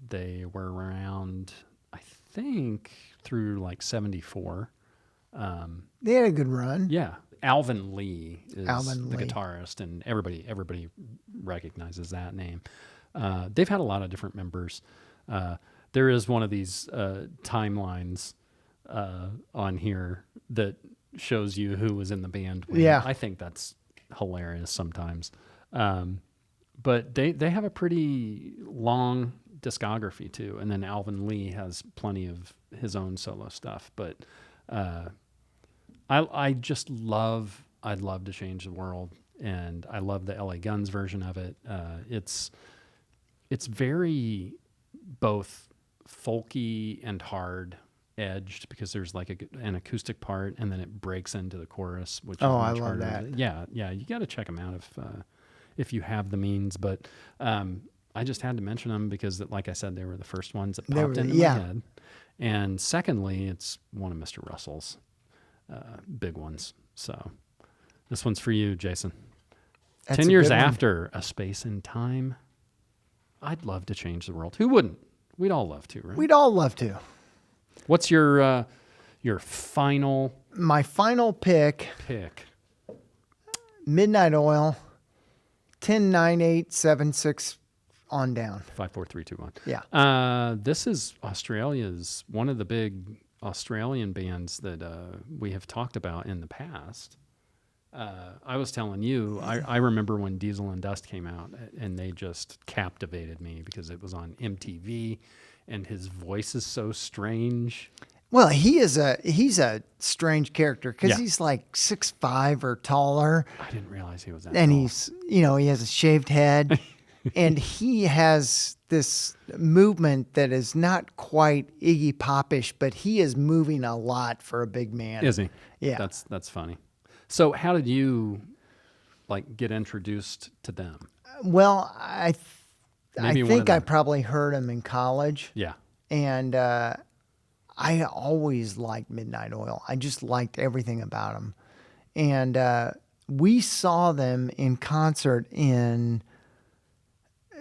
they were around, I think, through like 74. They had a good run. Yeah. Alvin Lee is Alvin the Lee. guitarist, and everybody recognizes that name. They've had a lot of different members. There is one of these timelines on here that shows you who was in the band when. Yeah. I think that's hilarious sometimes. But they have a pretty long discography too, and then Alvin Lee has plenty of his own solo stuff. But I'd Love to Change the World, and I love the LA Guns version of it. It's very both folky and hard edged because there's like an acoustic part, and then it breaks into the chorus, which is I much love harder. that. Yeah, you got to check them out if you have the means. But I just had to mention them because, like I said, they were the first ones that popped into my head. And secondly, it's one of Mr. Russell's big ones. So this one's for you, Jason. That's 10 a years good one. after A Space and Time. I'd love to change the world. Who wouldn't? We'd all love to, right? We'd all love to. What's your final My final pick, pick? Midnight Oil, 109876 on down. 5, 4, 3, 2, 1. Yeah. This is Australia's one of the big Australian bands that we have talked about in the past. I was telling you, I remember when Diesel and Dust came out, and they just captivated me because it was on MTV, and his voice is so strange. Well, he's a strange character because Yeah. he's like 6'5" or taller, I didn't realize he was that and tall. he's he has a shaved head, and he has this movement that is not quite Iggy Popish, but he is moving a lot for a big man. Is he? Yeah. That's funny. So how did you like get introduced to them? Well, Maybe I one of think I them. probably heard him in college, Yeah. and I always liked Midnight Oil. I just liked everything about them, and we saw them in concert in.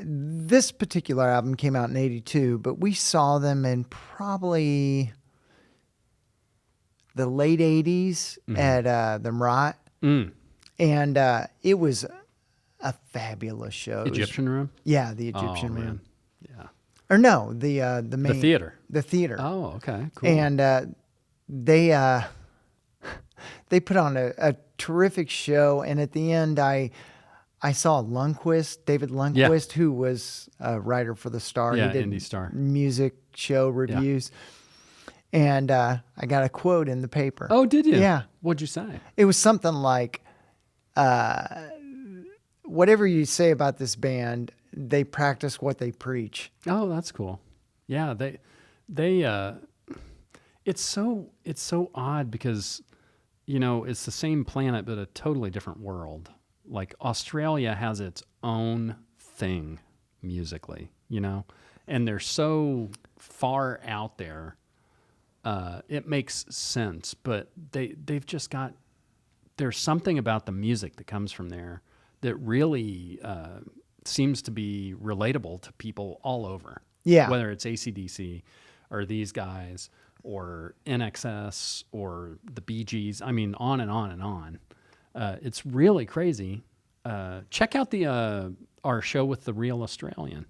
This particular album came out in '82, but we saw them in probably the late '80s at the Marat, Mm. and it was a fabulous show. It was- Egyptian Room? yeah, the Egyptian Oh, Room, man. Yeah. or no, the main theater. the theater, Oh, okay. Cool. and they they put on a terrific show, and at the end, I saw Lundquist, David Lundquist, who was a writer for the Star. Yeah, he did Indie Star. music show reviews, and I got a quote in the paper. Oh, did you? Yeah. What'd you say? It was something like, whatever you say about this band, they practice what they preach. Oh, that's cool. Yeah, they it's so odd because it's the same planet but a totally different world. Like Australia has its own thing musically, and they're so far out there. It makes sense, but they've just got there's something about the music that comes from there that really seems to be relatable to people all over. Yeah. Whether it's AC/DC or these guys or NXS or the Bee Gees. I mean, on and on and on. It's really crazy. Check out our show with the Real Australian,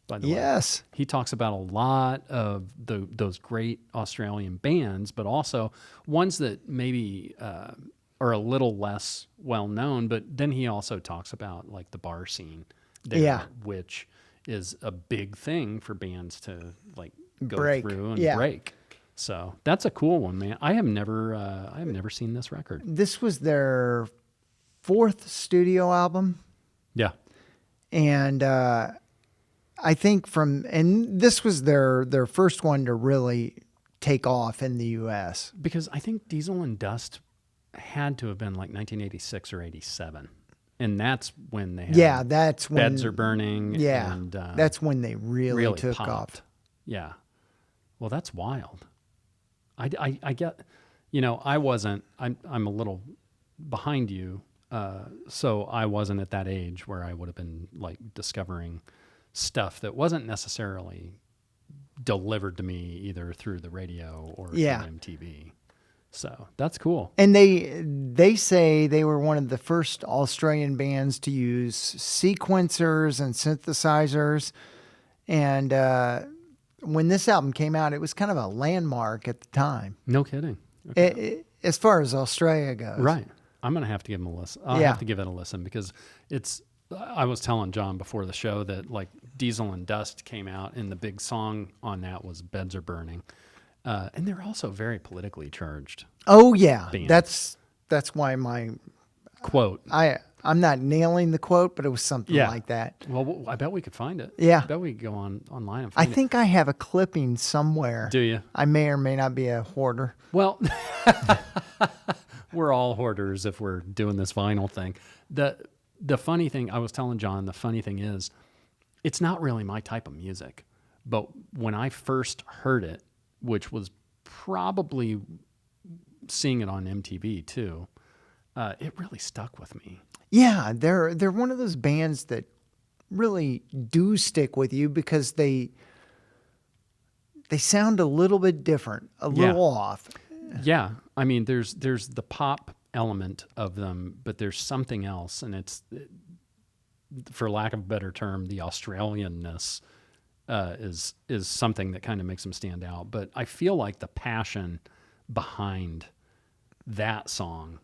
by the way. Yes. He talks about a lot of those great Australian bands, but also ones that maybe are a little less well known. But then he also talks about like the bar scene there, Yeah. which is a big thing for bands to like go Break. through and Yeah. break. So that's a cool one, man. I have never seen this record. This was their fourth studio album. Yeah. And I think and this was their first one to really take off in the U.S. Because I think Diesel and Dust had to have been like 1986 or 87. And that's when they had Yeah, that's when Beds Are Burning. Yeah, And, that's when they really took popped. off. Yeah. Well, that's wild. I get, I'm a little behind you. So I wasn't at that age where I would have been like discovering stuff that wasn't necessarily delivered to me either through the radio or Yeah. through MTV. So that's cool. And they say they were one of the first Australian bands to use sequencers and synthesizers. And when this album came out, it was kind of a landmark at the time, No kidding. Okay. as far as Australia goes. Right. I'm going to have to give them a listen. I'll Yeah. have to give it a listen because I was telling John before the show that like Diesel and Dust came out and the big song on that was Beds Are Burning. And they're also very politically charged. Oh yeah, Band. that's why Quote. I'm not nailing the quote, but it was something Yeah. like that. Well, I bet we could find it. Yeah. I bet we could go online and I find think I have a clipping somewhere. it. Do you? I may or may not be a hoarder. Well, we're all hoarders if we're doing this vinyl thing. The funny thing, I was telling John, the funny thing is, it's not really my type of music. But when I first heard it, which was probably seeing it on MTV too, it really stuck with me. Yeah, they're one of those bands that really do stick with you because they sound a little bit different, a little off. Yeah, I mean, there's the pop element of them, but there's something else, and it's, for lack of a better term, the Australianness is something that kind of makes them stand out. But I feel like the passion behind that song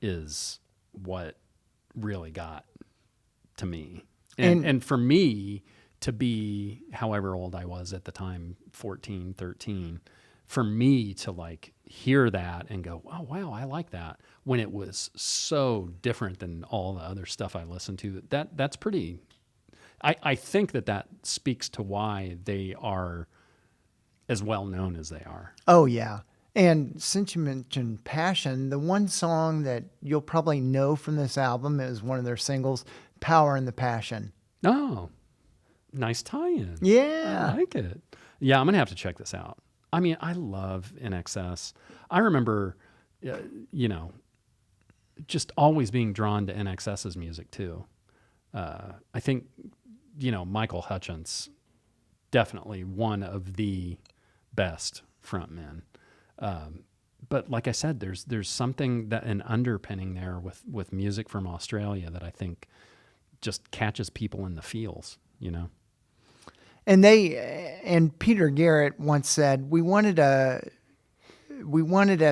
is what really got to me. And for me to be, however old I was at the time, 14, 13, for me to like hear that and go, oh wow, I like that, when it was so different than all the other stuff I listened to, that's pretty. I think that speaks to why they are as well known as they are. Oh, yeah. And since you mentioned Passion, the one song that you'll probably know from this album is one of their singles, Power and the Passion. Oh, nice tie-in. Yeah. I like it. Yeah, I'm going to have to check this out. I mean, I love NXS. I remember, just always being drawn to NXS's music too. I think, Michael Hutchence, definitely one of the best frontmen. But like I said, there's something an underpinning there with music from Australia that I think just catches people in the feels, And Peter Garrett once said, we wanted as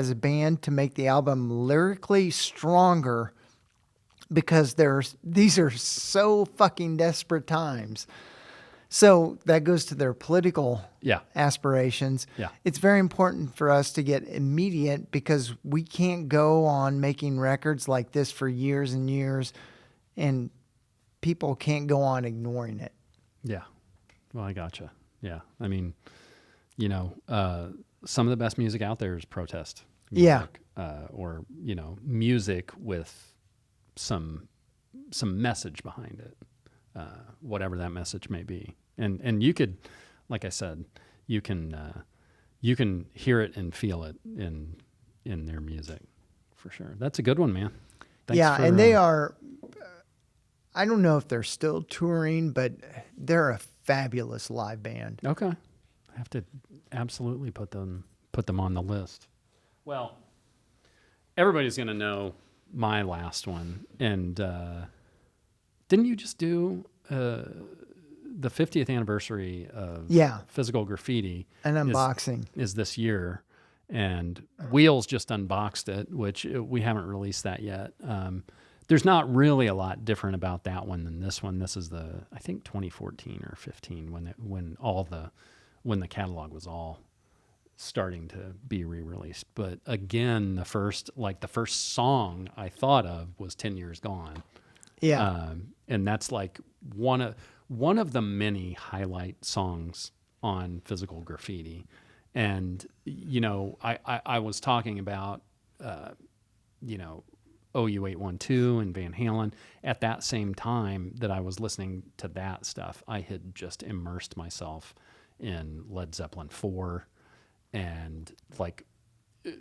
a band to make the album lyrically stronger because these are so fucking desperate times. So that goes to their political aspirations. Yeah. It's very important for us to get immediate because we can't go on making records like this for years and years, and people can't go on ignoring it. Yeah. Well, I gotcha. Yeah. I mean, some of the best music out there is protest music, or, music with some message behind it, whatever that message may be. And you could, like I said, you can hear it and feel it in their music for sure. That's a good one, man. Thanks and they are, I don't know if they're still touring, but they're a fabulous live band. Okay. I have to absolutely put them on the list. Well, everybody's going to know my last one. And didn't you just do the 50th anniversary of Physical Graffiti? An unboxing. Is this year. And Wheels just unboxed it, which we haven't released that yet. There's not really a lot different about that one than this one. This is I think 2014 or 15 when the catalog was all starting to be re-released. But again, the first song I thought of was 10 Years Gone. Yeah. And that's like one of the many highlight songs on Physical Graffiti. And, I was talking about, OU812 and Van Halen. At that same time that I was listening to that stuff, I had just immersed myself in Led Zeppelin 4. And like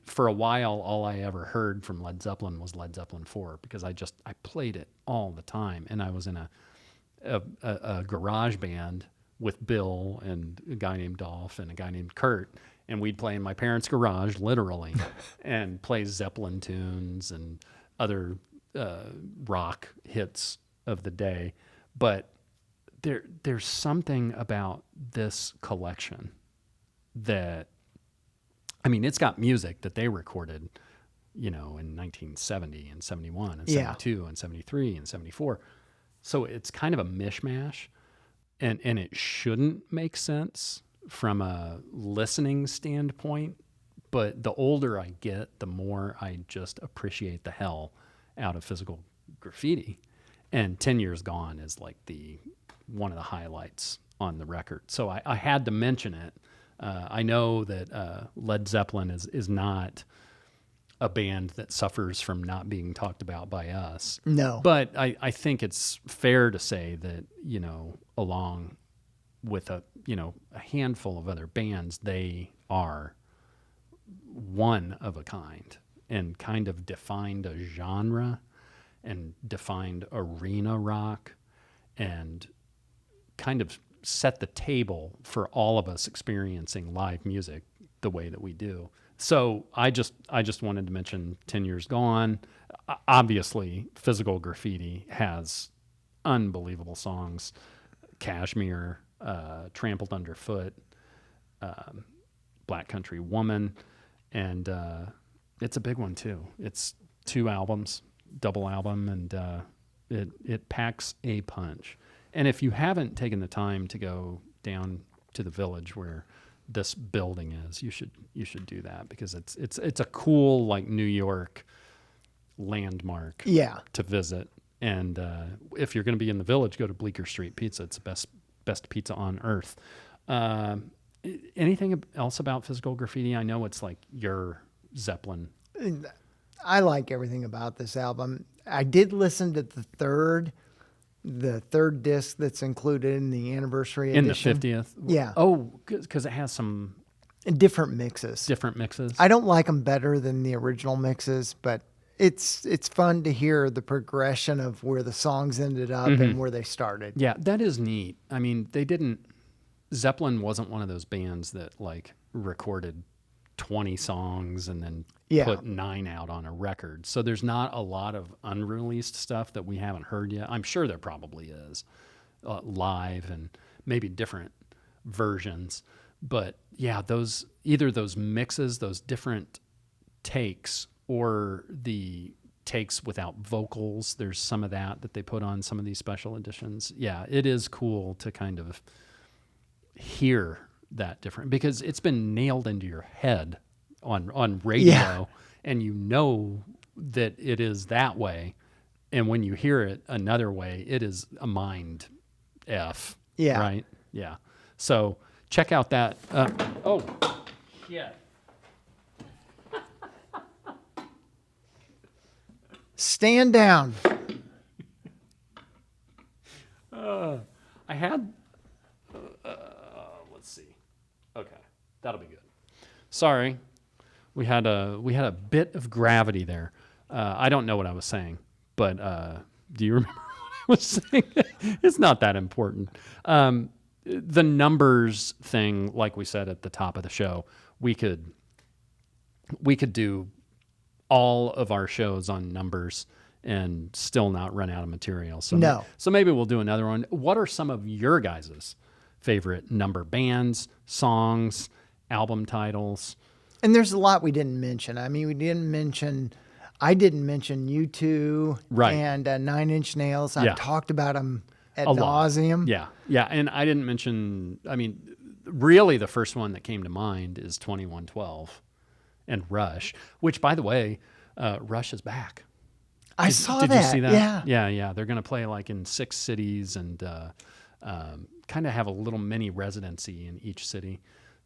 for a while, all I ever heard from Led Zeppelin was Led Zeppelin 4 because I played it all the time. And I was in a garage band with Bill and a guy named Dolph and a guy named Kurt. And we'd play in my parents' garage, literally, and play Zeppelin tunes and other rock hits of the day. But there's something about this collection that, I mean, it's got music that they recorded, in 1970 and 71 and 72 and 73 and 74. So it's kind of a mishmash, and it shouldn't make sense from a listening standpoint. But the older I get, the more I just appreciate the hell out of Physical Graffiti. And 10 Years Gone is like one of the highlights on the record. So I had to mention it. I know that Led Zeppelin is not a band that suffers from not being talked about by us. No. But I think it's fair to say that, along with a handful of other bands, they are one of a kind and kind of defined a genre and defined arena rock and kind of set the table for all of us experiencing live music the way that we do. So I just wanted to mention 10 Years Gone. Obviously, Physical Graffiti has unbelievable songs. Kashmir, Trampled Underfoot, Black Country Woman, and it's a big one too. It's 2 albums, double album, and it packs a punch. And if you haven't taken the time to go down to the Village where this building is, you should do that, because it's a cool, like, New York landmark Yeah. to visit. And if you're going to be in the Village, go to Bleecker Street Pizza. It's the best pizza on earth. Anything else about Physical Graffiti? I know it's like your Zeppelin. I like everything about this album. I did listen to the third disc that's included in the anniversary In the edition. 50th? Yeah. Oh, because it has some Different mixes. different mixes. I don't like them better than the original mixes, but it's fun to hear the progression of where the songs ended up and where they started. Yeah, that is neat. I mean, Zeppelin wasn't one of those bands that, like, recorded 20 songs and then Yeah. put 9 out on a record. So there's not a lot of unreleased stuff that we haven't heard yet. I'm sure there probably is live and maybe different versions. But yeah, either those mixes, those different takes, or the takes without vocals, there's some of that they put on some of these special editions. Yeah, it is cool to kind of hear that different, because it's been nailed into your head on radio. Yeah. And you know that it is that way, and when you hear it another way, it is a mind F. Yeah. Right? Yeah. So check out that. Oh, shit. Stand down. I had. Let's see. Okay, that'll be good. Sorry, we had a bit of gravity there. I don't know what I was saying, but do you remember what I was saying? It's not that important. The numbers thing, like we said at the top of the show, we could do all of our shows on numbers and still not run out of material. So No. So maybe we'll do another one. What are some of your guys' favorite number bands, songs, album titles? And there's a lot we didn't mention. I mean, I didn't mention U2 Right. and Nine Inch Nails. Yeah. I've talked about them ad A lot. nauseum. Yeah. Yeah. And I didn't mention, I mean, really the first one that came to mind is 2112 and Rush, which, by the way, Rush is back. I saw Did that. you see that? Yeah. Yeah, yeah. They're going to play like in 6 cities and kind of have a little mini residency in each city.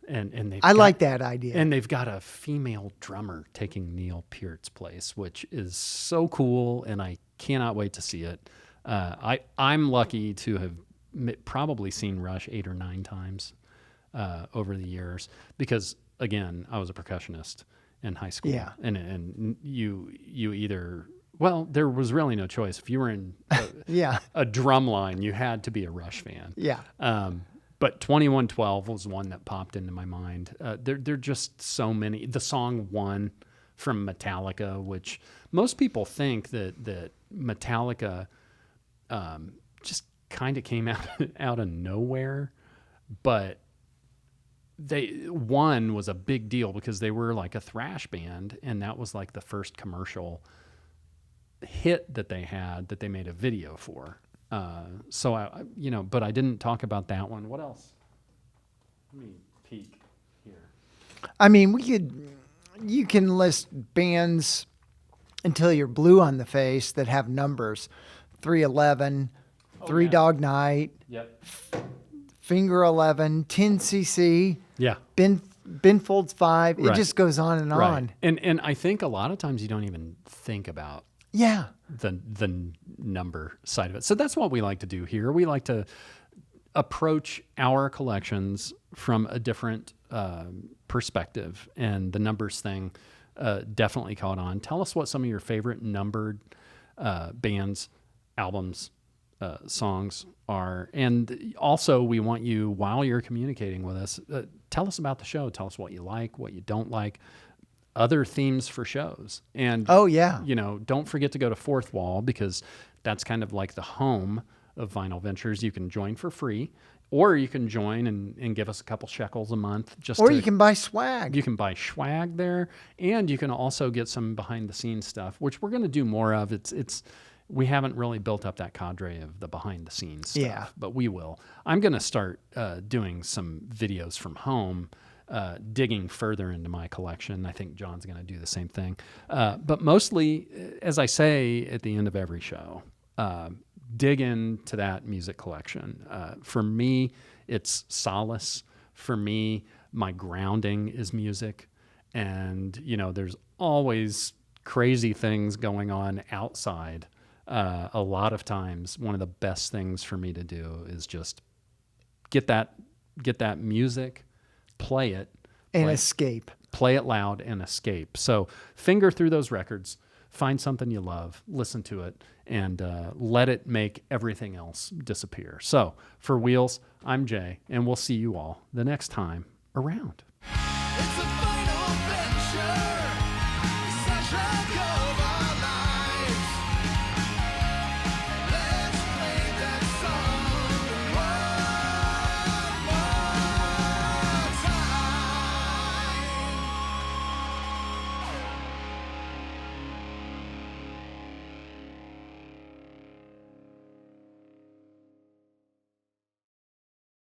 And they've I got- like that idea. And they've got a female drummer taking Neil Peart's place, which is so cool, and I cannot wait to see it. I'm lucky to have probably seen Rush 8 or 9 times over the years, because, again, I was a percussionist in high school. Yeah. And you either, well, there was really no choice. If you were in Yeah. a drum line, you had to be a Rush fan. Yeah. But 2112 was one that popped into my mind. There are just so many. The song One from Metallica, which most people think that Metallica just kind of came out of nowhere, but One was a big deal because they were like a thrash band, and that was like the first commercial hit that they had that they made a video for. So but I didn't talk about that one. What else? Let me peek here. I mean, you can list bands until you're blue on the face that have numbers. 311, Three yeah. Dog Night, Yep. Finger 11, 10cc, Yeah. Ben Folds 5. It Right. just goes on and on. And I think a lot of times you don't even think about Yeah. the number side of it. So that's what we like to do here. We like to approach our collections from a different perspective, and the numbers thing definitely caught on. Tell us what some of your favorite numbered bands, albums, songs are. And also, we want you, while you're communicating with us, tell us about the show. Tell us what you like, what you don't like, other themes for shows. And Oh, yeah. don't forget to go to Fourth Wall, because that's kind of like the home of Vinyl Ventures. You can join for free, or you can join and give us a couple shekels a month. Or you can buy swag. You can buy swag there, and you can also get some behind the scenes stuff, which we're going to do more of. We haven't really built up that cadre of the behind the scenes stuff, Yeah. but we will. I'm going to start doing some videos from home digging further into my collection. I think John's going to do the same thing. But mostly, as I say at the end of every show, dig into that music collection. For me, it's solace. For me, my grounding is music. And, there's always crazy things going on outside. A lot of times, one of the best things for me to do is just get that music, play it, And escape. play it loud and escape. So finger through those records, find something you love, listen to it, and let it make everything else disappear. So for Wheels, I'm Jay, and we'll see you all the next time around. It's a